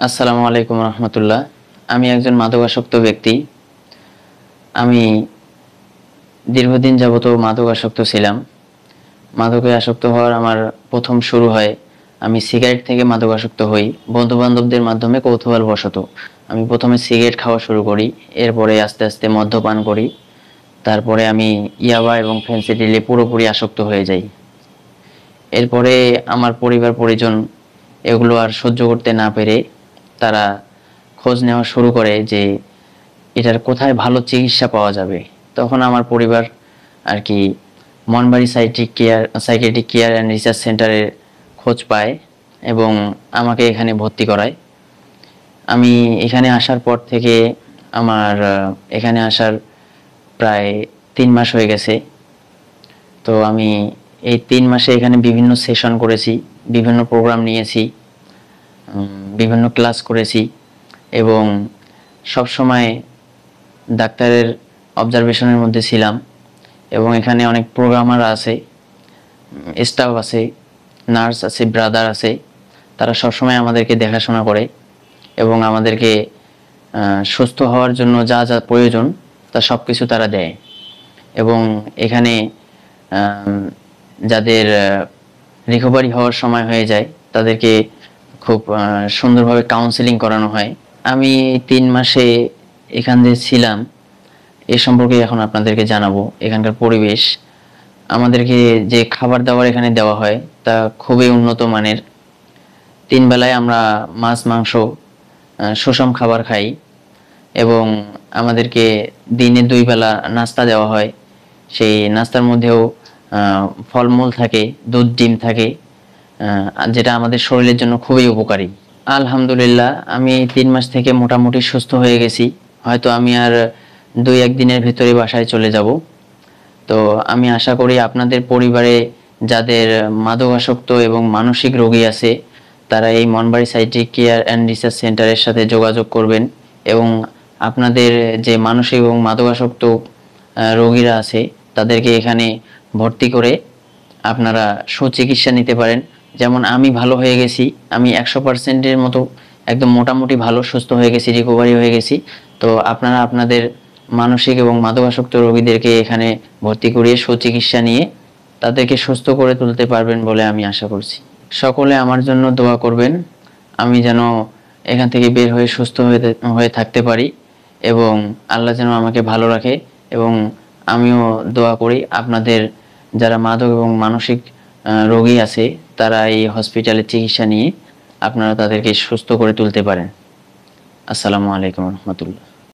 আসসালামু আলাইকুম রহমতুল্লাহ। আমি একজন মাদকাসক্ত ব্যক্তি। আমি দীর্ঘদিন যাবত মাদকাসক্ত ছিলাম। মাদকে আসক্ত হওয়ার আমার প্রথম শুরু হয়, আমি সিগারেট থেকে মাদকাসক্ত হই বন্ধু বান্ধবদের মাধ্যমে কৌতূহলবশত। আমি প্রথমে সিগারেট খাওয়া শুরু করি, এরপরে আস্তে আস্তে মদ্যপান করি, তারপরে আমি ইয়াবা এবং ফেন্সিডিলে পুরোপুরি আসক্ত হয়ে যাই। এরপরে আমার পরিবার পরিজন এগুলো আর সহ্য করতে না পেরে তারা খোঁজ নেওয়া শুরু করে যে এটার কোথায় ভালো চিকিৎসা পাওয়া যাবে। তখন আমার পরিবার আর কি Monbari psychiatric care and research সেন্টারের খোঁজ পায় এবং আমাকে এখানে ভর্তি করায়। আমি এখানে আসার পর থেকে আমার এখানে আসার প্রায় 3 মাস হয়ে গেছে। তো আমি এই 3 মাসে এখানে বিভিন্ন সেশন করেছি, বিভিন্ন প্রোগ্রাম নিয়েছি, বিভিন্ন ক্লাস করেছি এবং সব সময় ডাক্তারের অবজারভেশনের মধ্যে ছিলাম। এবং এখানে অনেক প্রোগ্রামার আছে, স্টাফ আছে, নার্স আছে, ব্রাদার আছে, তারা সবসময় আমাদেরকে দেখাশোনা করে এবং আমাদেরকে সুস্থ হওয়ার জন্য যা যা প্রয়োজন তা সব কিছু তারা দেয়। এবং এখানে যাদের রিকভারি হওয়ার সময় হয়ে যায় তাদেরকে খুব সুন্দরভাবে কাউন্সেলিং করানো হয়। আমি 3 মাসে এখানে ছিলাম, এ সম্পর্কে এখন আপনাদেরকে জানাবো। এখানকার পরিবেশ, আমাদেরকে যে খাবার দাবার এখানে দেওয়া হয় তা খুবই উন্নত মানের। 3 বেলায় আমরা মাছ মাংস সুষম খাবার খাই এবং আমাদেরকে দিনে 2 বেলা নাস্তা দেওয়া হয়। সেই নাস্তার মধ্যেও ফলমূল থাকে, দুধ ডিম থাকে, যেটা আমাদের শরীরের জন্য খুবই উপকারী। আলহামদুলিল্লাহ, আমি 3 মাস থেকে মোটামুটি সুস্থ হয়ে গেছি। হয়তো আমি আর 2-1 দিনের ভিতরে বাসায় চলে যাব। তো আমি আশা করি আপনাদের পরিবারে যাদের মাদকাসক্ত এবং মানসিক রোগী আছে তারা এই Monbari psychiatric care and research সেন্টারের সাথে যোগাযোগ করবেন এবং আপনাদের যে মানসিক এবং মাদকাসক্ত রোগীরা আছে তাদেরকে এখানে ভর্তি করে আপনারা সুচিকিৎসা নিতে পারেন। যেমন আমি ভালো হয়ে গেছি, আমি 100%-এর মতো একদম মোটামুটি ভালো সুস্থ হয়ে গেছি, রিকভারি হয়ে গেছি। তো আপনারা আপনাদের মানসিক এবং মাদকাসক্ত রোগীদেরকে এখানে ভর্তি করিয়ে সুচিকিৎসা নিয়ে তাদেরকে সুস্থ করে তুলতে পারবেন বলে আমি আশা করছি। সকলে আমার জন্য দোয়া করবেন, আমি যেন এখান থেকে বের হয়ে সুস্থ হয়ে থাকতে পারি এবং আল্লাহ যেন আমাকে ভালো রাখে। এবং আমিও দোয়া করি আপনাদের যারা মাদক এবং মানসিক রোগী আছে তারা এই হসপিটালে চিকিৎসা নিয়ে আপনারা তাদেরকে সুস্থ করে তুলতে পারেন। আসসালামু আলাইকুম রহমতুল্লাহ।